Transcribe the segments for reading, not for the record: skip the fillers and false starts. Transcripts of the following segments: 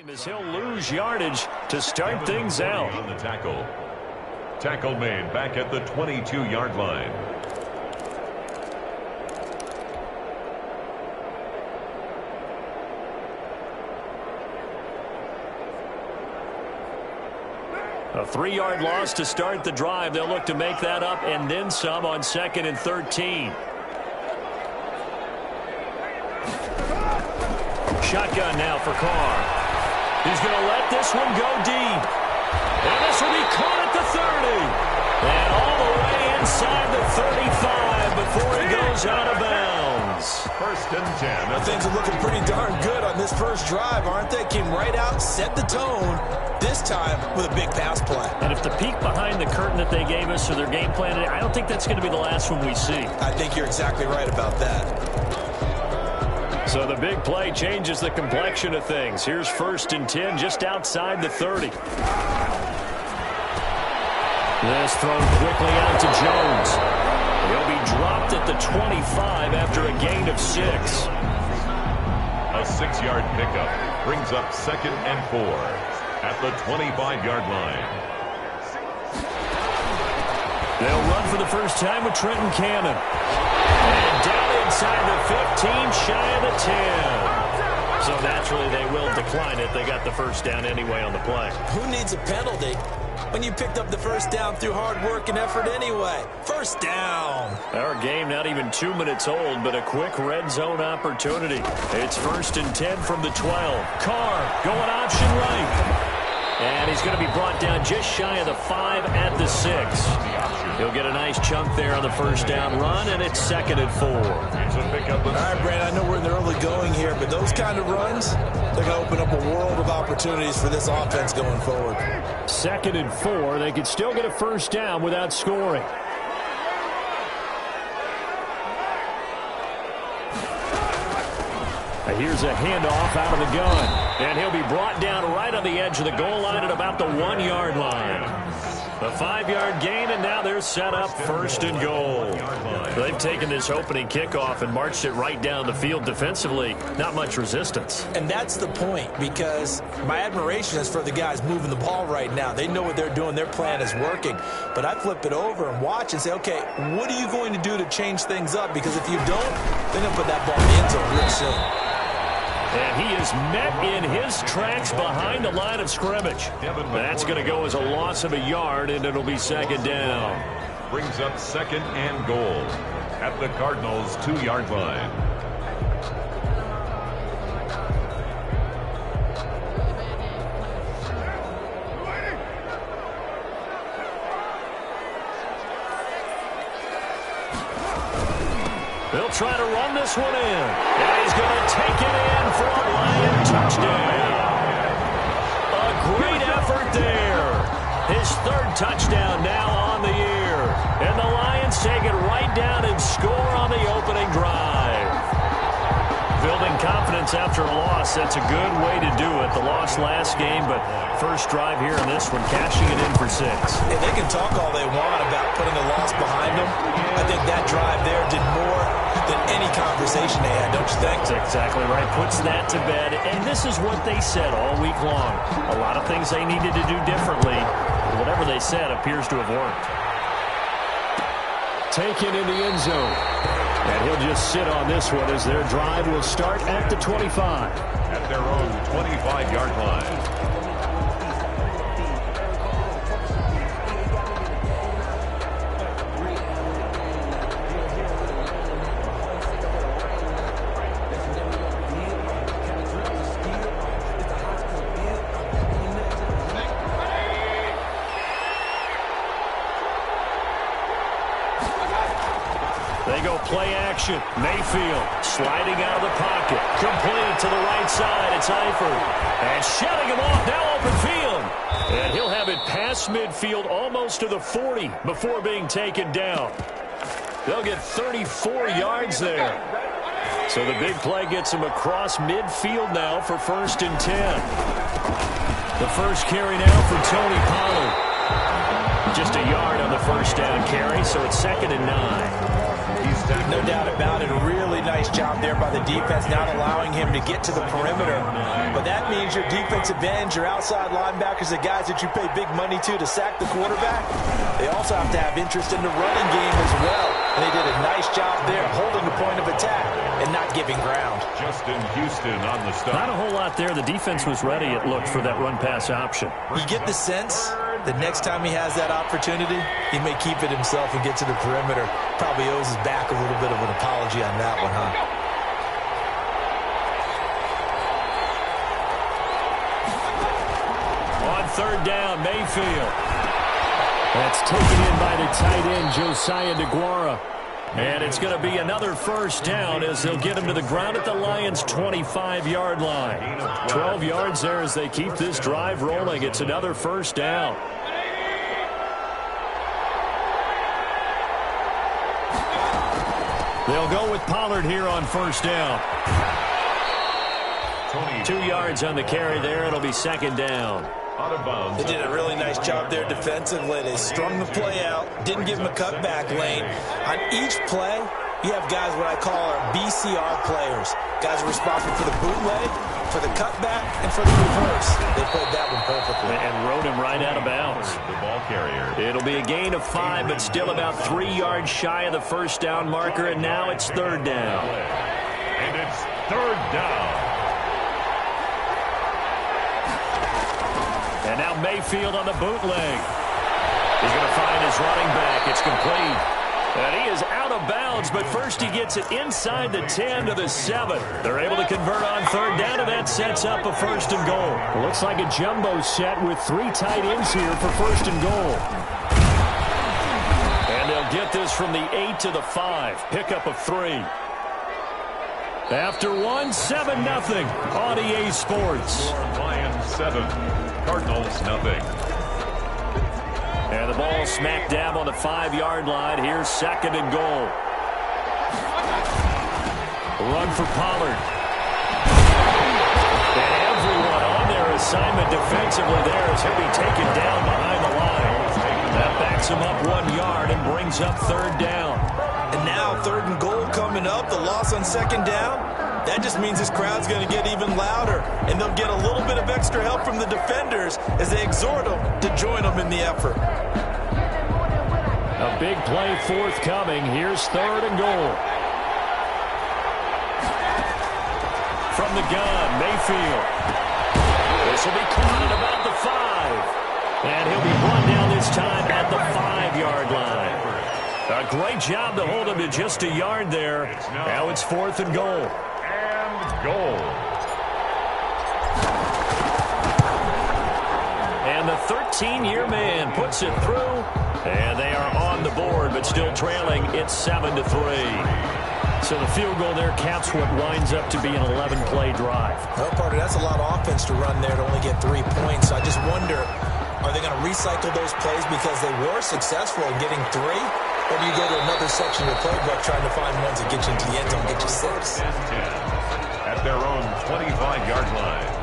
As he'll lose yardage to start things out. On the tackle. Tackle made back at the 22-yard line. A 3-yard loss to start the drive. They'll look to make that up and then some on 2nd and 13. Shotgun now for Carr. He's going to let this one go deep. And this will be caught at the 30. And all the way inside the 35 before he goes out of bounds. 1st and 10. Well, things are looking pretty darn good on this first drive, aren't they? Came right out, set the tone, this time with a big pass play. And if the peek behind the curtain that they gave us or their game plan, I don't think that's going to be the last one we see. I think you're exactly right about that. So the big play changes the complexion of things. Here's 1st and 10 just outside the 30. This thrown quickly out to Jones. He'll be dropped at the 25 after a gain of 6. A 6-yard pickup brings up 2nd and 4 at the 25-yard line. They'll run for the first time with Trenton Cannon. And down inside the 15, shy of the 10. So naturally they will decline it. They got the first down anyway on the play. Who needs a penalty when you picked up the first down through hard work and effort anyway? First down. Our game not even 2 minutes old, but a quick red zone opportunity. It's 1st and 10 from the 12. Carr going option right. And he's going to be brought down just shy of the 5 at the 6. He'll get a nice chunk there on the first down run, and it's 2nd and 4. All right, Brad, I know we're in the early going here, but those kind of runs, they're going to open up a world of opportunities for this offense going forward. 2nd and 4. They could still get a first down without scoring. Here's a handoff out of the gun. And he'll be brought down right on the edge of the goal line at about the 1-yard line. A 5-yard gain, and now they're set up 1st and goal. They've taken this opening kickoff and marched it right down the field defensively. Not much resistance. And that's the point, because my admiration is for the guys moving the ball right now. They know what they're doing. Their plan is working. But I flip it over and watch and say, okay, what are you going to do to change things up? Because if you don't, they're going to put that ball in the end zone real soon. And he is met in his tracks behind the line of scrimmage. That's going to go as a loss of a yard, and it'll be 2nd down. Brings up 2nd and goal at the Cardinals' 2-yard line. They'll try to run this one in. And he's going to take it in for a Lion touchdown. A great effort there. His 3rd touchdown now on the year. And the Lions take it right down and score on the opening drive. Building confidence after a loss, that's a good way to do it. The loss last game, but first drive here in this one, cashing it in for 6. And they can talk all they want about putting a loss behind them. I think that drive there did more than any conversation they had, don't you think? That's exactly right. Puts that to bed. And this is what they said all week long. A lot of things they needed to do differently. Whatever they said appears to have worked. Taken in the end zone. And he'll just sit on this one as their drive will start at the 25. At their own 25-yard line. They go play action. Mayfield sliding out of the pocket. Complete to the right side. It's Eifert. And shutting him off. Now open field. And he'll have it past midfield almost to the 40 before being taken down. They'll get 34 yards there. So the big play gets him across midfield now for 1st and 10. The first carry now for Tony Pollard. Just a yard on the first down carry, so it's 2nd and 9. No doubt about it. A really nice job there by the defense, not allowing him to get to the perimeter. But that means your defensive ends, your outside linebackers, the guys that you pay big money to sack the quarterback, they also have to have interest in the running game as well. And they did a nice job there holding the point of attack and not giving ground. Justin Houston on the stop. Not a whole lot there. The defense was ready, it looked, for that run-pass option. You get the sense the next time he has that opportunity, he may keep it himself and get to the perimeter. Probably owes his back a little bit of an apology on that one, huh? On 3rd down, Mayfield. That's taken in by the tight end, Josiah DeGuara. And it's going to be another first down as they'll get him to the ground at the Lions' 25-yard line. 12 yards there as they keep this drive rolling. It's another first down. They'll go with Pollard here on first down. 2 yards on the carry there. It'll be 2nd down. Out of bounds. They did a really nice job there defensively. They strung the play out, didn't give him a cutback lane. On each play, you have guys what I call our BCR players. Guys are responsible for the bootleg, for the cutback, and for the reverse. They played that one perfectly. And rode him right out of bounds. The ball carrier. It'll be a gain of 5, but still about 3 yards shy of the first down marker, and now it's 3rd down. And it's 3rd down. And now Mayfield on the bootleg. He's going to find his running back. It's complete. And he is out of bounds, but first he gets it inside the 10 to the 7. They're able to convert on 3rd down, and that sets up a 1st and goal. It looks like a jumbo set with 3 tight ends here for 1st and goal. And they'll get this from the 8 to the 5. Pickup of 3. After 1, 7-0 on EA Sports. Lions 7, Cardinals nothing. And the ball smack dab on the 5-yard line. Here's 2nd and goal. Run for Pollard. And everyone on their assignment defensively there as he'll be taken down behind the line. That backs him up 1 yard and brings up 3rd down. And now 3rd and goal coming up. The loss on 2nd down. That just means this crowd's going to get even louder. And they'll get a little bit of extra help from the defenders as they exhort them to join them in the effort. A big play forthcoming. Here's 3rd and goal. From the gun, Mayfield. This will be caught at about the 5. And he'll be brought down this time at the 5-yard line. A great job to hold him to just a yard there. Now it's 4th and goal. Goal. And the 13-year man puts it through, and they are on the board, but still trailing. It's 7-3. So the field goal there caps what winds up to be an 11-play drive. Well, Carter, that's a lot of offense to run there to only get 3 points. So I just wonder, are they going to recycle those plays because they were successful in getting 3? Or do you go to another section of the playbook trying to find ones that get you into the end zone, get you 6? At their own 25-yard line.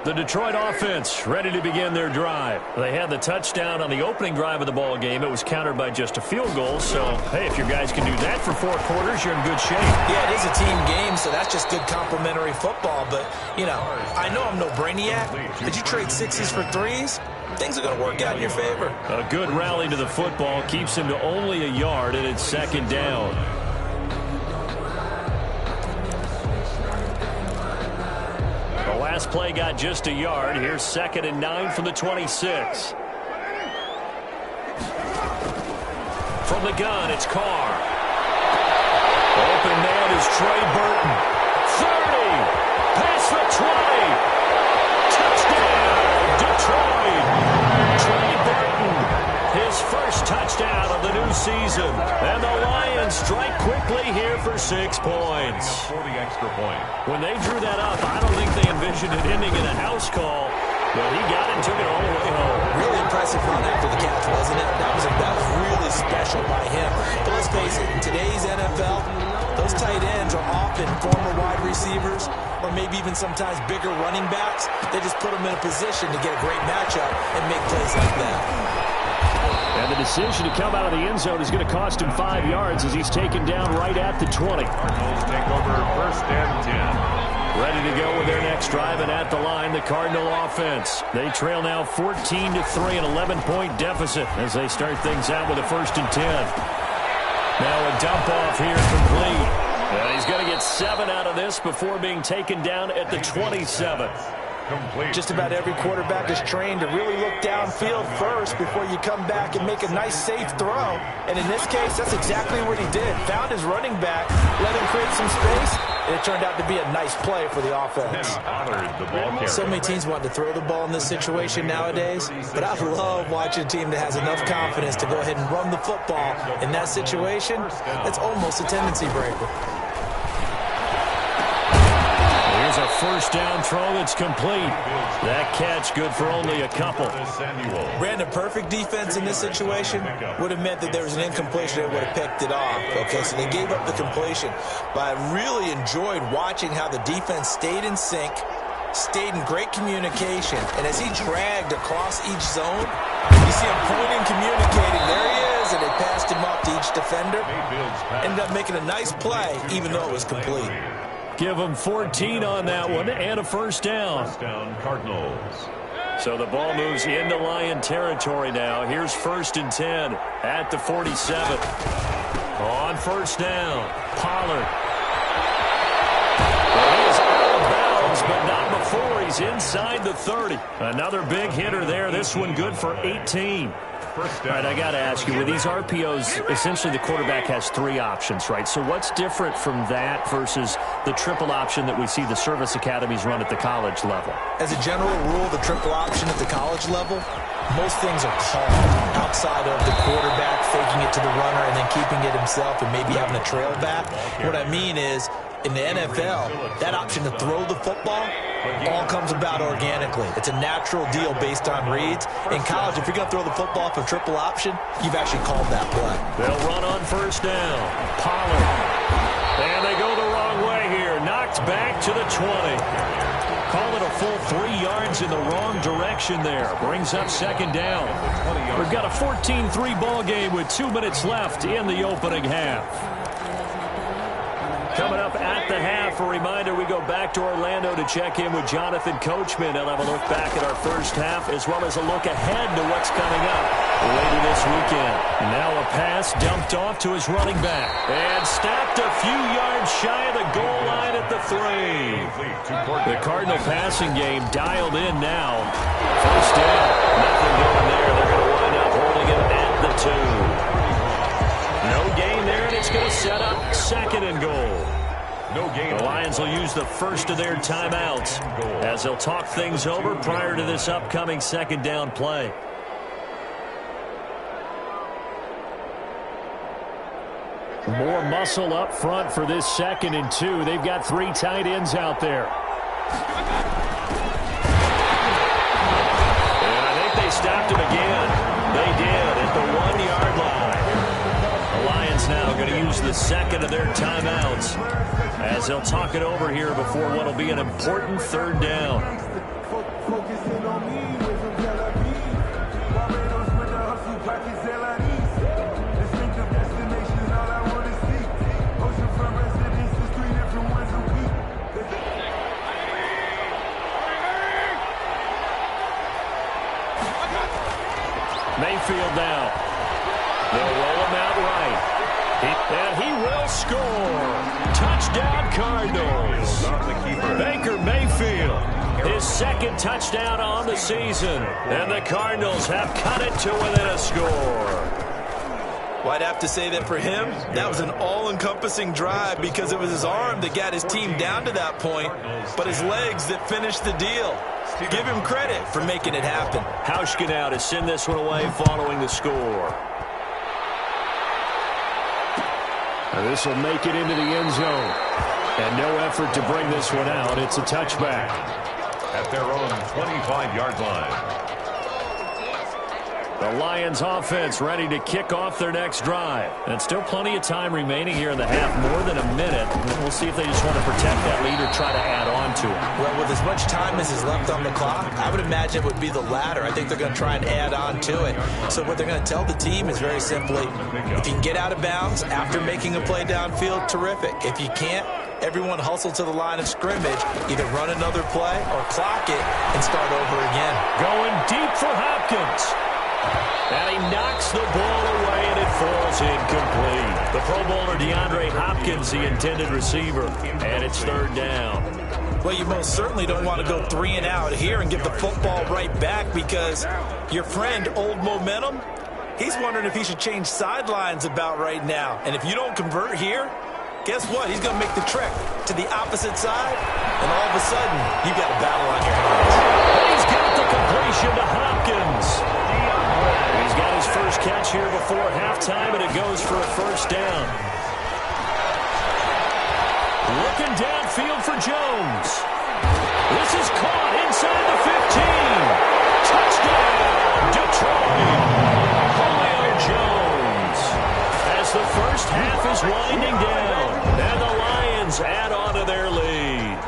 The Detroit offense ready to begin their drive. They had the touchdown on the opening drive of the ball game. It was countered by just a field goal. So, hey, if your guys can do that for 4 quarters, you're in good shape. Yeah, it is a team game, so that's just good complementary football. But, you know, I know I'm no brainiac. Did you trade 6s for 3s? Things are going to work out in your favor. A good rally to the football keeps him to only a yard, and it's 2nd down. Last play got just a yard. Here's 2nd and 9 from the 26. From the gun, it's Carr. Open man is Trey Burton. 30. Past the 20. Touchdown, Detroit. Trey Burton season. And the Lions strike quickly here for 6 points. For the extra point. When they drew that up, I don't think they envisioned it ending in a house call. But he got it and took it all the way home. Really impressive run after the catch, wasn't it? That was really special by him. But let's face it, in today's NFL, those tight ends are often former wide receivers or maybe even sometimes bigger running backs. They just put them in a position to get a great matchup and make plays like that. And the decision to come out of the end zone is going to cost him 5 yards as he's taken down right at the 20. Cardinals take over 1st and 10. Ready to go with their next drive, and at the line, the Cardinal offense. They trail now 14-3, an 11-point deficit as they start things out with a 1st and 10. Now a dump off here complete. And he's going to get 7 out of this before being taken down at the 27. Complete. Just about every quarterback is trained to really look downfield first before you come back and make a nice, safe throw. And in this case, that's exactly what he did. Found his running back, let him create some space, and it turned out to be a nice play for the offense. So many teams want to throw the ball in this situation nowadays, but I love watching a team that has enough confidence to go ahead and run the football in that situation. That's almost a tendency breaker. Here's a 1st down throw that's complete. That catch good for only a couple. Brandon, perfect defense in this situation would have meant that there was an incompletion that would have picked it off. Okay, so they gave up the completion. But I really enjoyed watching how the defense stayed in sync, stayed in great communication, and as he dragged across each zone, you see him pointing, communicating. There he is, and they passed him up to each defender. Ended up making a nice play, even though it was complete. Give them 14 on that one and a 1st down. Cardinals. So the ball moves into Lion territory now. Here's 1st and 10 at the 47. On 1st down, Pollard. Well, he is out of bounds, but not before. He's inside the 30. Another big hitter there. This one good for 18. All right, I got to ask you, with these RPOs, essentially the quarterback has 3 options, right? So what's different from that versus the triple option that we see the service academies run at the college level? As a general rule, the triple option at the college level, most things are called outside of the quarterback faking it to the runner and then keeping it himself and maybe having a trail back. What I mean is, in the NFL, that option to throw the football all comes about organically. It's a natural deal based on reads. In college, if you're going to throw the football for triple option, you've actually called that play. They'll run on 1st down. Pollard. And they go the wrong way here. Knocked back to the 20. Call it a full 3 yards in the wrong direction there. Brings up 2nd down. We've got a 14-3 ball game with 2 minutes left in the opening half. Coming up at the half, a reminder, we go back to Orlando to check in with Jonathan Coachman. He'll have a look back at our 1st half as well as a look ahead to what's coming up later this weekend. Now a pass dumped off to his running back. And stopped a few yards shy of the goal line at the 3. The Cardinal passing game dialed in now. 1st down. Nothing going there. They're going to wind up holding it at the 2. No gain there, and it's going to set up 2nd and goal. No gain. The Lions will use the first of their timeouts as they'll talk things over prior to this upcoming 2nd down play. More muscle up front for this 2nd and 2. They've got 3 tight ends out there. And I think they stopped him again. They did at the 1-yard line. Now going to use the 2nd of their timeouts as they'll talk it over here before what will be an important 3rd down. Mayfield now. They'll roll him out right. And he will score. Touchdown, Cardinals. Baker Mayfield, his 2nd touchdown on the season. And the Cardinals have cut it to within a score. Well, I'd have to say that for him, that was an all-encompassing drive because it was his arm that got his team down to that point, but his legs that finished the deal. Give him credit for making it happen. Hauschka now to send this one away following the score. This will make it into the end zone. And no effort to bring this one out. It's a touchback. At their own 25-yard line. The Lions offense ready to kick off their next drive. And still plenty of time remaining here in the half, more than a minute. We'll see if they just want to protect that lead or try to add on to it. Well, with as much time as is left on the clock, I would imagine it would be the latter. I think they're going to try and add on to it. So what they're going to tell the team is very simply, if you can get out of bounds after making a play downfield, terrific. If you can't, everyone hustle to the line of scrimmage, either run another play or clock it and start over again. Going deep for Hopkins. And he knocks the ball away, and it falls incomplete. The Pro Bowler DeAndre Hopkins, the intended receiver, and it's third down. Well, you most certainly don't want to go 3 and out here and get the football right back, because your friend, Old Momentum, he's wondering if he should change sidelines about right now. And if you don't convert here, guess what? He's going to make the trek to the opposite side, and all of a sudden, you've got a battle on your hands. And he's got the completion to Hopkins. He's got his first catch here before halftime, and it goes for a first down. Looking downfield for Jones. This is caught inside the 15. Touchdown, Detroit. Julio Jones. As the first half is winding down, and the Lions add on to their lead.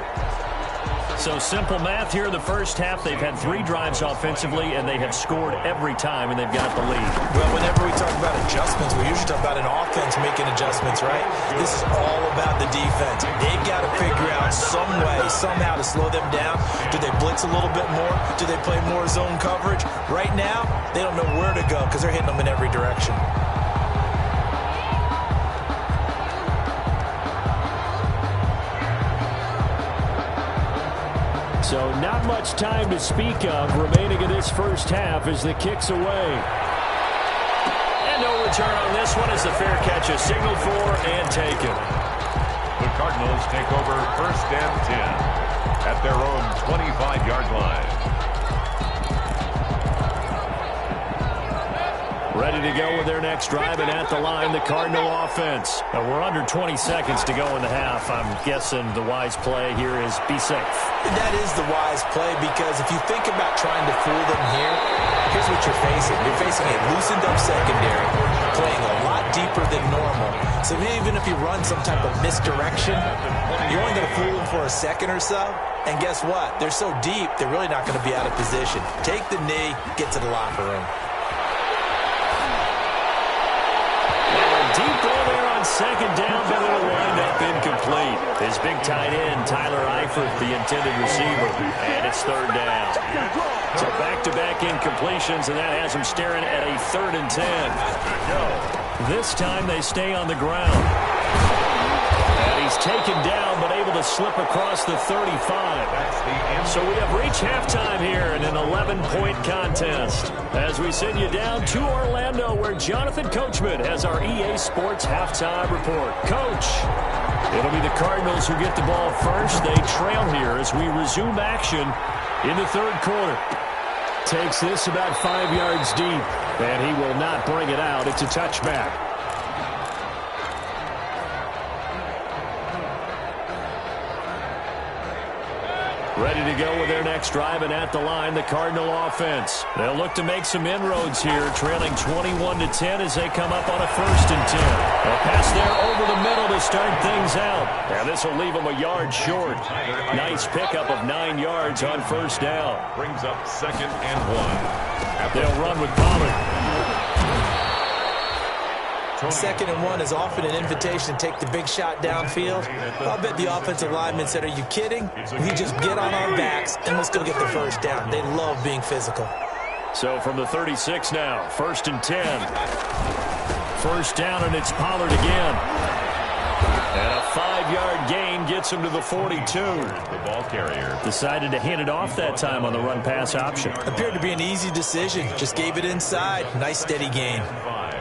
So simple math here in the first half. They've had 3 drives offensively, and they have scored every time, and they've got the lead. Well, whenever we talk about adjustments, we usually talk about an offense making adjustments, right? This is all about the defense. They've got to figure out some way, somehow to slow them down. Do they blitz a little bit more? Do they play more zone coverage? Right now, they don't know where to go because they're hitting them in every direction. So not much time to speak of remaining in this first half as the kick's away. And no return on this one as the fair catch is signaled for and taken. The Cardinals take over first and 10 at their own 25-yard line. Ready to go with their next drive, and at the line, the Cardinal offense. We're under 20 seconds to go in the half. I'm guessing the wise play here is be safe. That is the wise play, because if you think about trying to fool them here, here's what you're facing. You're facing a loosened up secondary, playing a lot deeper than normal. So even if you run some type of misdirection, you're only going to fool them for a second or so. And guess what? They're so deep, they're really not going to be out of position. Take the knee, get to the locker room. Deep ball there on second down, but it'll wind up incomplete. His big tight end, Tyler Eifert, the intended receiver, and it's third down. So back-to-back incompletions, and that has him staring at a 3rd and 10. This time they stay on the ground. And he's taken down, but able to slip across the 35. So we have reached halftime here in an 11-point contest. As we send you down to Orlando, where Jonathan Coachman has our EA Sports halftime report. Coach, it'll be the Cardinals who get the ball first. They trail here as we resume action in the 3rd quarter. Takes this about 5 yards deep, and he will not bring it out. It's a touchback. Ready to go with their next drive, and at the line, the Cardinal offense. They'll look to make some inroads here, trailing 21-10 as they come up on a 1st and 10. A pass there over the middle to start things out. And this will leave them a yard short. Nice pickup of 9 yards on first down. Brings up 2nd and 1. They'll run with Pollard. 2nd and 1 is often an invitation to take the big shot downfield. I'll bet the offensive lineman said, are you kidding? We just get on our backs and let's go get the first down. They love being physical. So from the 36 now, 1st and 10. First down, and it's Pollard again. And a 5-yard gain gets him to the 42. The ball carrier Decided to hand it off that time on the run-pass option. Appeared to be an easy decision. Just gave it inside. Nice steady gain. 5.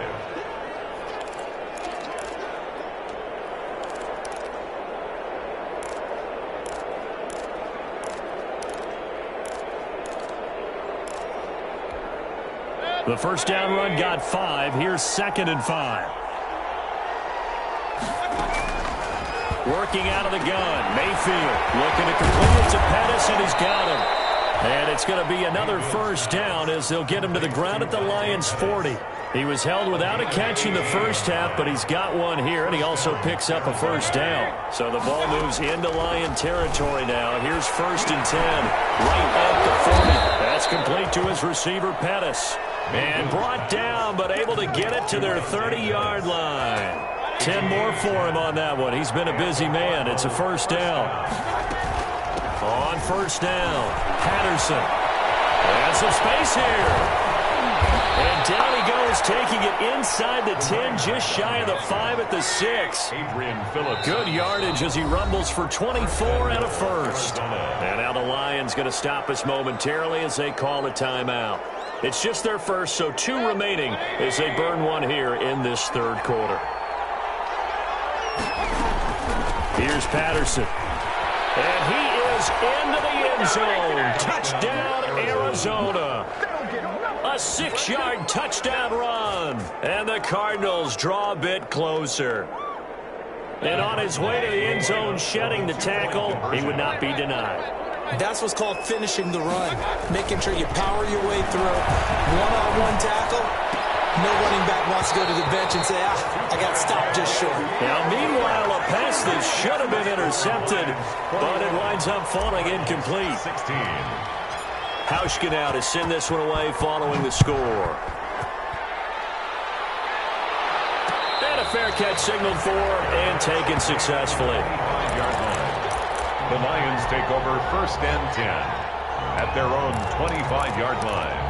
The first down run got 5. Here's 2nd and 5. Working out of the gun. Mayfield looking to complete it to Pettis, and he's got him. And it's going to be another first down as they'll get him to the ground at the Lions' 40. He was held without a catch in the first half, but he's got one here, and he also picks up a first down. So the ball moves into Lion territory now. Here's 1st and 10, right at the 40. That's complete to his receiver, Pettis. And brought down, but able to get it to their 30-yard line. 10 more for him on that one. He's been a busy man. It's a first down. On first down, Patterson. And some space here. And down he goes, taking it inside the 10, just shy of the 5 at the 6. Adrian Phillips. Good yardage as he rumbles for 24 and a first. And now the Lions going to stop us momentarily as they call a timeout. It's just their first, so 2 remaining as they burn one here in this third quarter. Here's Patterson. And he is into the end zone. Touchdown, Arizona. A 6-yard touchdown run. And the Cardinals draw a bit closer. And on his way to the end zone, shedding the tackle, he would not be denied. That's what's called finishing the run. Making sure you power your way through. One-on-one tackle. No running back wants to go to the bench and say, I got stopped just short. Now, meanwhile, a pass that should have been intercepted, but it winds up falling incomplete. 16. Hauschka now to send this one away following the score. And a fair catch signaled for and taken successfully. 5-yard line. The Lions take over 1st and 10 at their own 25-yard line.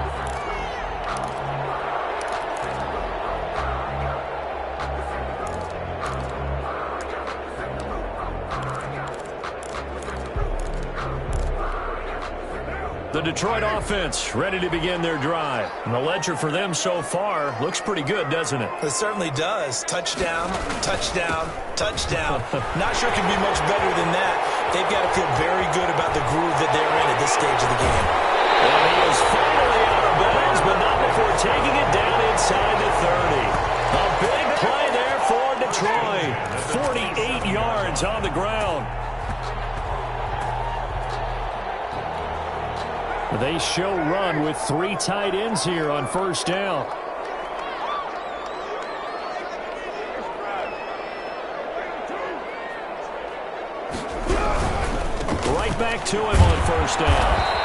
The Detroit offense ready to begin their drive. And the ledger for them so far looks pretty good, doesn't it? It certainly does. Touchdown, touchdown, touchdown. Not sure it can be much better than that. They've got to feel very good about the groove that they're in at this stage of the game. And he is finally out of bounds, but not before taking it down inside the 30. A big play there for Detroit. 48 yards on the ground. They show run with 3 tight ends here on first down. Right back to him on first down.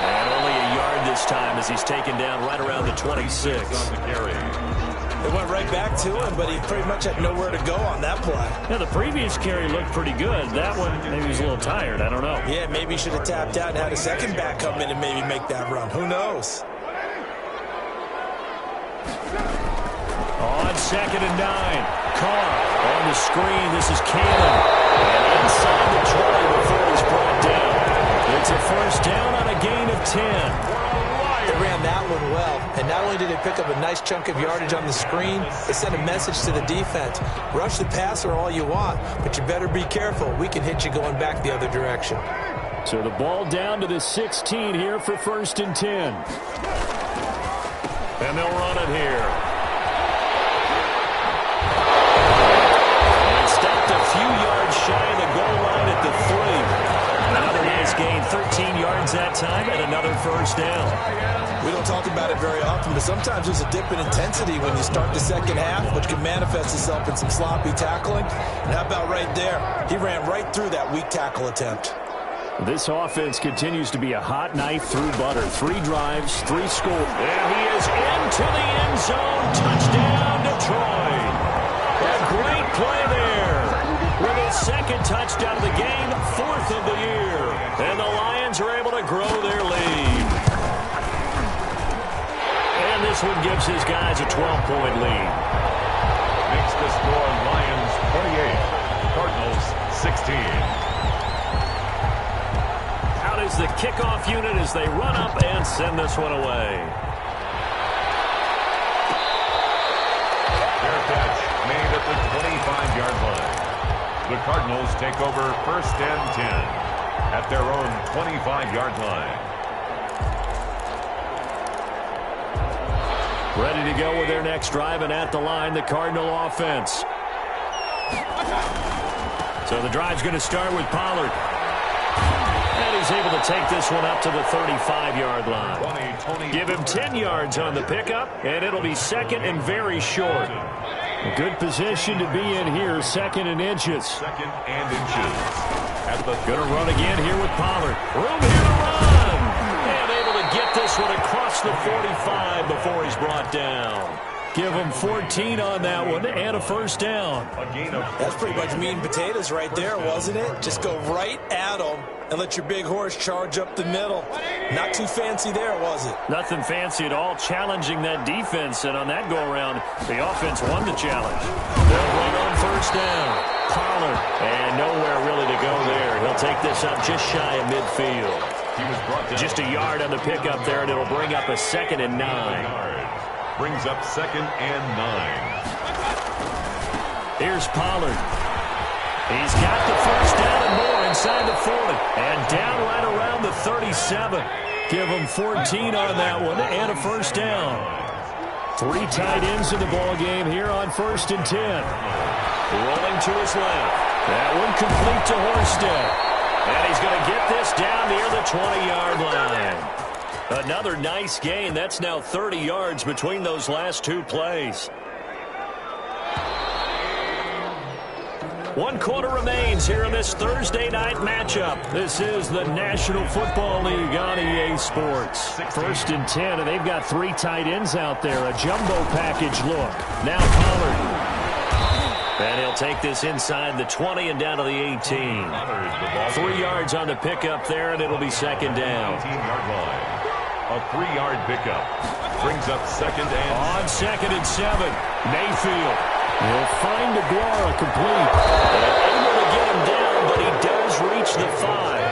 And only a yard this time as he's taken down right around the 26. On the carry. It went right back to him, but he pretty much had nowhere to go on that play. Yeah, the previous carry looked pretty good. That one, maybe he was a little tired. I don't know. Yeah, maybe he should have tapped out and had a second back come in and maybe make that run. Who knows? On 2nd and 9. Carr on the screen. This is Cannon. And inside the 20 before he's brought down. It's a first down on a gain of 10. They ran that one well, and not only did they pick up a nice chunk of yardage on the screen, they sent a message to the defense. Rush the passer all you want, but you better be careful. We can hit you going back the other direction. So the ball down to the 16 here for 1st and 10. And they'll run it here. And it's stopped a few yards shy of the goal line at the 3. Another nice gain, 13 yards that time, and another first down. We don't talk about it very often, but sometimes there's a dip in intensity when you start the second half, which can manifest itself in some sloppy tackling. And how about right there? He ran right through that weak tackle attempt. This offense continues to be a hot knife through butter. 3 drives, 3 scores. And he is into the end zone. Touchdown, Detroit. A great play there. With his 2nd touchdown of the game, 4th of the year. And the Lions are able to grow their lead. And this one gives his guys a 12-point lead. Makes the score Lions 28, Cardinals 16. Out is the kickoff unit as they run up and send this one away. Fair catch made at the 25-yard line. The Cardinals take over 1st and 10 at their own 25-yard line. Ready to go with their next drive, and at the line, the Cardinal offense. So the drive's going to start with Pollard. And he's able to take this one up to the 35-yard line. Give him 10 yards on the pickup, and it'll be second and very short. A good position to be in here, second and inches. Second and inches. Going to run again here with Pollard. Room here to run. And able to get this one across the 45 before he's brought down. Give him 14 on that one and a first down. That's pretty much meat and potatoes right there, wasn't it? Just go right at him and let your big horse charge up the middle. Not too fancy there, was it? Nothing fancy at all, challenging that defense. And on that go-around, the offense won the challenge. They'll run on first down. Pollard, and nowhere really to go there. He'll take this up just shy of midfield. Just a yard on the pickup there, and it'll bring up a 2nd and 9. Brings up 2nd and 9. Here's Pollard. He's got the first down and more inside the 40. And down right around the 37. Give him 14 on that one and a first down. 3 tight ends in the ball game here on 1st and 10. Rolling to his left. That one complete to Horsted. And he's going to get this down near the 20-yard line. Another nice gain. That's now 30 yards between those last 2 plays. 1 quarter remains here in this Thursday night matchup. This is the National Football League on EA Sports. 1st and 10, and they've got 3 tight ends out there. A jumbo package look. Now Pollard. And he'll take this inside the 20 and down to the 18. 3 yards on the pickup there, and it'll be 2nd down. 18-yard line. A 3-yard pickup. Brings up 2nd and... On 2nd and 7. Mayfield. He'll find Aguara complete. Able to get him down, but he does reach the 5.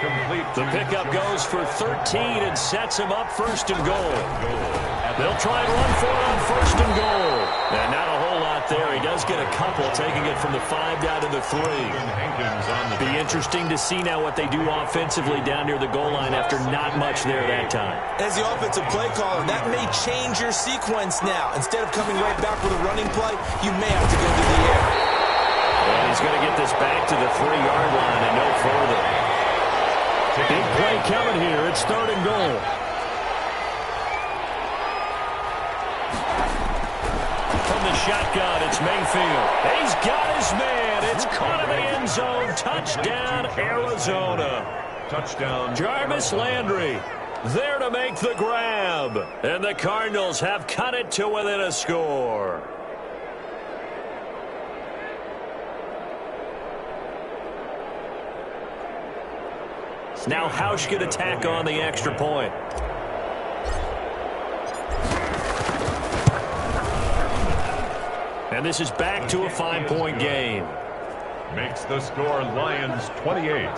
Complete. The pickup goes for 13 and sets him up 1st and goal. They'll try and run for it on 1st and goal. And not a whole lot there. He does get a couple, taking it from the 5 down to the 3. Be interesting to see now what they do offensively down near the goal line after not much there that time. As the offensive play caller, that may change your sequence now. Instead of coming right back with a running play, you may have to go to the air. And he's going to get this back to the 3-yard line and no further. Big play coming here. It's 3rd and goal. From the shotgun, it's Mayfield. He's got his man. It's caught in the end zone. Touchdown, Arizona. Touchdown. Jarvis Landry there to make the grab. And the Cardinals have cut it to within a score. Now Hausch could attack on the extra point. And this is back to a 5-point game. Makes the score Lions 28,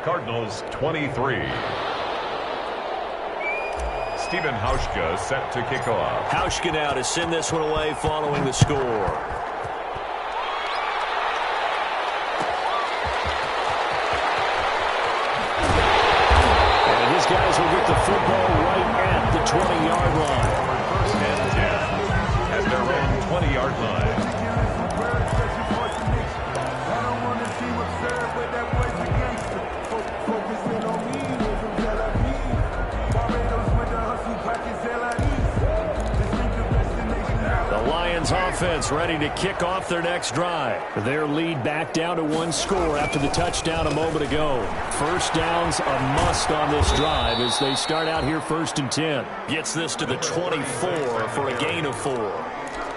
Cardinals 23. Stephen Hauschka set to kick off. Hauschka now to send this one away following the score. Guys will get the football right at the 20-yard line. 1st and 10 at their own 20-yard line. The Lions offense ready to kick off their next drive. Their lead back down to 1 score after the touchdown a moment ago. First down's a must on this drive as they start out here 1st and 10. Gets this to the 24 for a gain of 4.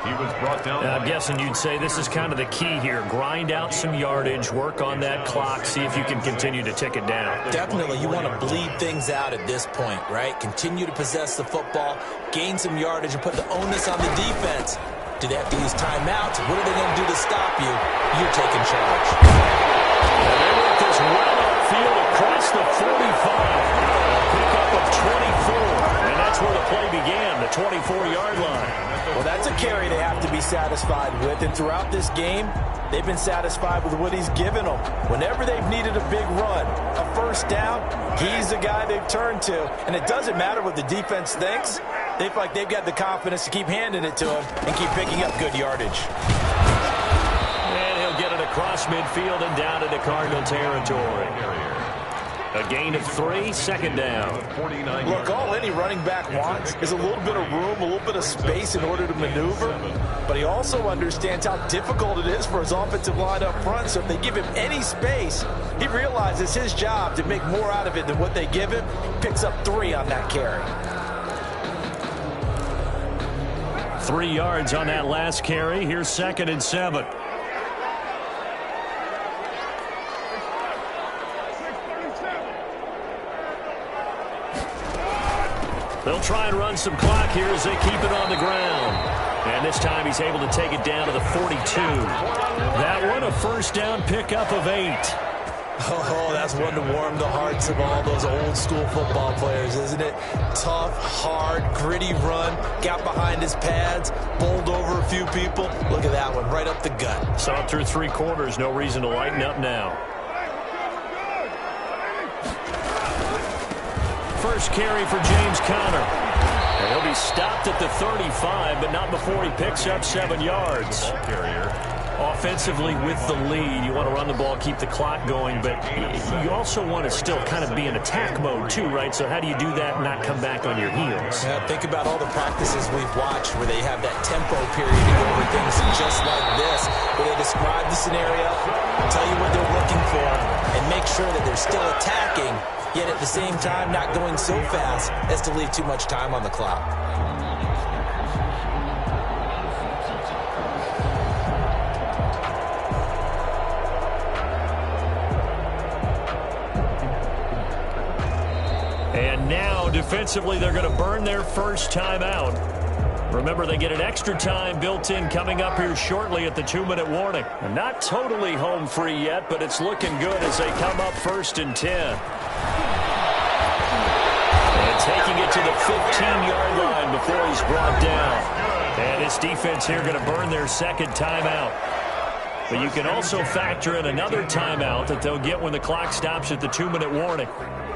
He was brought down. I'm guessing you'd say this is kind of the key here. Grind out some yardage, work on that clock, see if you can continue to tick it down. Definitely, you want to bleed things out at this point, right? Continue to possess the football, gain some yardage, and put the onus on the defense. Do they have to use timeouts? What are they going to do to stop you? You're taking charge. And they work this well upfield across the 45. A pickup of 24. And that's where the play began, the 24-yard line. Well, that's a carry they have to be satisfied with. And throughout this game, they've been satisfied with what he's given them. Whenever they've needed a big run, a first down, he's the guy they've turned to. And it doesn't matter what the defense thinks. They feel like they've got the confidence to keep handing it to him and keep picking up good yardage. And he'll get run across midfield and down into Cardinal territory. A gain of 3, second down. Look, all any running back wants is a little bit of room, a little bit of space in order to maneuver. But he also understands how difficult it is for his offensive line up front. So if they give him any space, he realizes his job to make more out of it than what they give him. Picks up 3 on that carry. 3 yards on that last carry. Here's 2nd and 7. They'll try and run some clock here as they keep it on the ground. And this time he's able to take it down to the 42. That one a first down pickup of 8. Oh, that's one to warm the hearts of all those old school football players, isn't it? Tough, hard, gritty run. Got behind his pads, bowled over a few people. Look at that one, right up the gut. Saw it through 3 quarters. No reason to lighten up now. First carry for James Conner. And he'll be stopped at the 35, but not before he picks up 7 yards. Offensively with the lead, you want to run the ball, keep the clock going, but you also want to still kind of be in attack mode too, right? So how do you do that and not come back on your heels? Yeah, think about all the practices we've watched where they have that tempo period to go over things just like this, where they describe the scenario, tell you what they're looking for, and make sure that they're still attacking, yet at the same time not going so fast as to leave too much time on the clock. And now, defensively, they're going to burn their first timeout. Remember, they get an extra time built in coming up here shortly at the 2-minute warning. And not totally home free yet, but it's looking good as they come up 1st and 10. And taking it to the 15-yard line before he's brought down. And this defense here going to burn their 2nd timeout. But you can also factor in another timeout that they'll get when the clock stops at the 2-minute warning.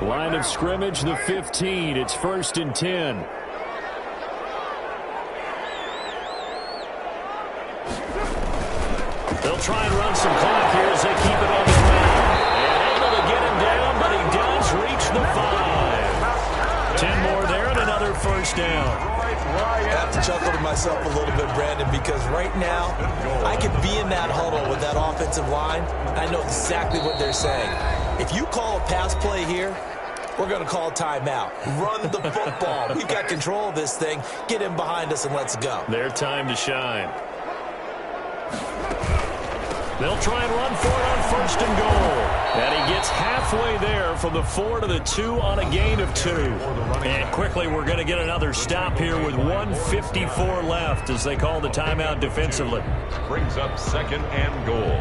Line of scrimmage, the 15. It's 1st and 10. They'll try and run some clock here as they keep it on the ground. And able to get him down, but he does reach the 5. 10 more there and another first down. I have to chuckle to myself a little bit, Brandon, because right now I could be in that huddle with that offensive line. I know exactly what they're saying. If you call a pass play here, we're going to call a timeout. Run the football. We've got control of this thing. Get in behind us and let's go. Their time to shine. They'll try and run for it on 1st and goal. And he gets halfway there from the 4 to the 2 on a gain of 2. And quickly we're going to get another stop here with 1:54 left as they call the timeout defensively. Brings up 2nd and goal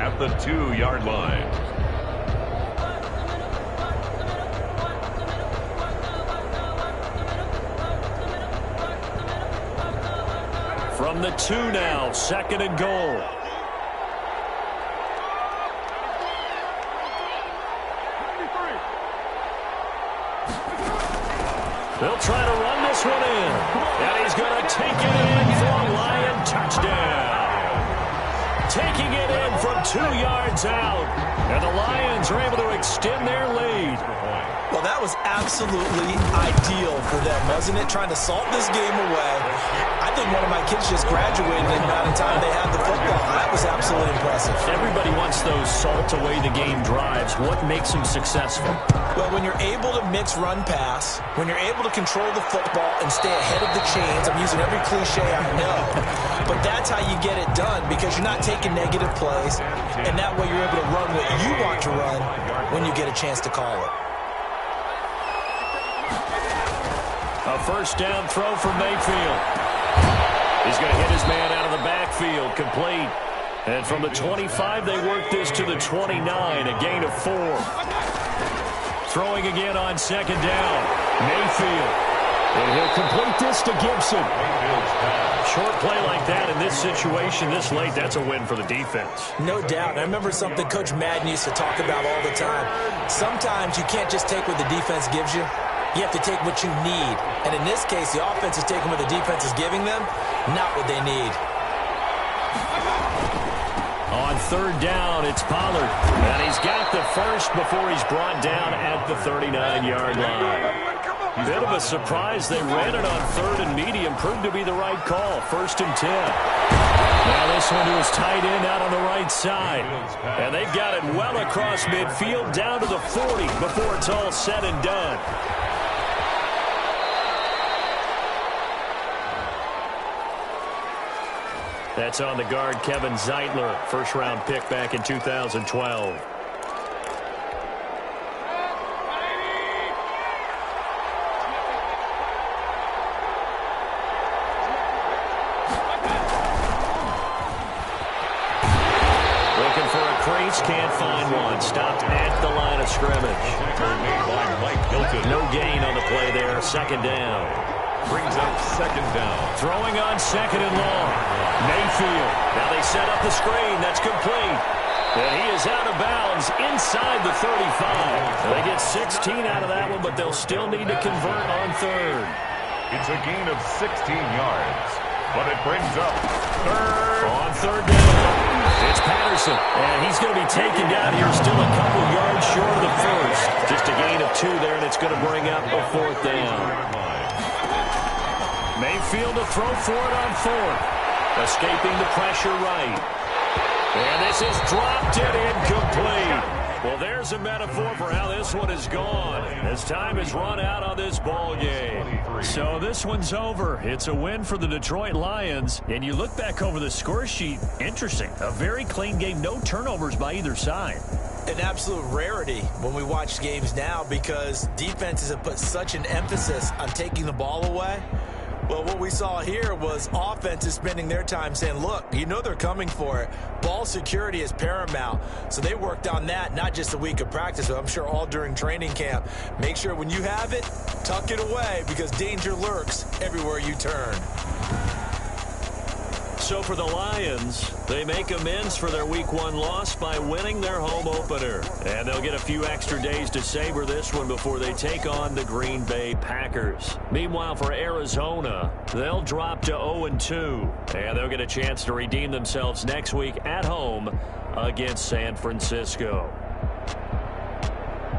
at the 2-yard line. From the 2 now, 2nd and goal. They'll try to run this one in. And he's going to take it in for a Lion touchdown. Taking it in from 2 yards out. And the Lions are able to extend their lead. Well, that was absolutely ideal for them, wasn't it? Trying to salt this game away. I think one of my kids just graduated in the amount of time they had the football. That was absolutely impressive. Everybody wants those salt away the game drives. What makes them successful? Well, when you're able to mix run-pass, when you're able to control the football and stay ahead of the chains, I'm using every cliche I know, but that's how you get it done because you're not taking negative plays, and that way you're able to run what you want to run when you get a chance to call it. A first down throw from Mayfield. He's going to hit his man out of the backfield, complete. And from the 25, they work this to the 29, a gain of 4. Throwing again on 2nd down. Mayfield. And he'll complete this to Gibson. Short play like that in this situation this late, that's a win for the defense. No doubt. I remember something Coach Madden used to talk about all the time. Sometimes you can't just take what the defense gives you. You have to take what you need. And in this case, the offense is taking what the defense is giving them, not what they need. On third down, it's Pollard. And he's got the first before he's brought down at the 39-yard line. Bit of a surprise. They ran it on third and medium. Proved to be the right call. 1st and 10. Now this one to his tight end out on the right side. And they've got it well across midfield down to the 40 before it's all said and done. That's on the guard, Kevin Zeitler. First-round pick back in 2012. Can't find one. Stopped at the line of scrimmage. No gain on the play there. 2nd down. Brings up 2nd down. Throwing on 2nd and long. Mayfield. Now they set up the screen. That's complete. And he is out of bounds inside the 35. They get 16 out of that one, but they'll still need to convert on 3rd. It's a gain of 16 yards. But it brings up 3rd. On 3rd down. It's Patterson, and he's going to be taken down here, still a couple yards short of the first. Just a gain of 2 there, and it's going to bring up a 4th down. Mayfield to throw for it on 4th. Escaping the pressure right. And this is dropped and incomplete. Well, there's a metaphor for how this one is gone as time has run out on this ball game. So this one's over. It's a win for the Detroit Lions. And you look back over the score sheet, interesting. A very clean game, no turnovers by either side. An absolute rarity when we watch games now because defenses have put such an emphasis on taking the ball away. Well, what we saw here was offenses spending their time saying, look, you know they're coming for it. Ball security is paramount. So they worked on that, not just a week of practice, but I'm sure all during training camp. Make sure when you have it, tuck it away because danger lurks everywhere you turn. So for the Lions, they make amends for their Week 1 loss by winning their home opener. And they'll get a few extra days to savor this one before they take on the Green Bay Packers. Meanwhile, for Arizona, they'll drop to 0-2. And they'll get a chance to redeem themselves next week at home against San Francisco.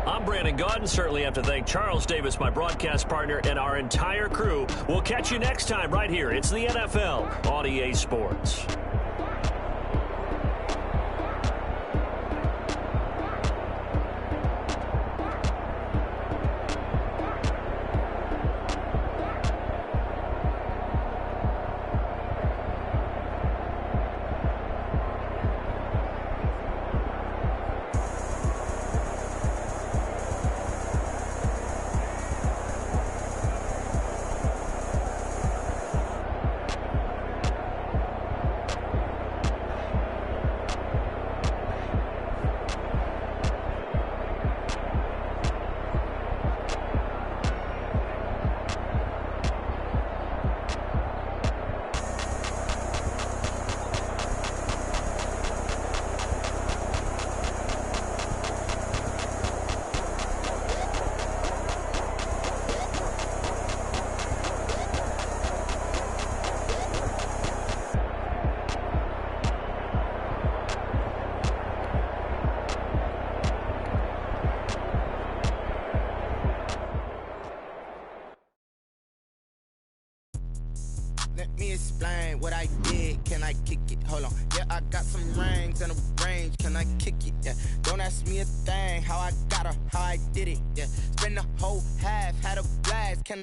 I'm Brandon Gaudin. Certainly have to thank Charles Davis, my broadcast partner, and our entire crew. We'll catch you next time right here. It's the NFL on EA Sports. Let me explain what I did. Can I kick it? Hold on. Yeah, I got some rings and a range. Can I kick it? Yeah. Don't ask me a thing. How I got her, how I did it. Yeah. Spend the whole half, had a blast. Can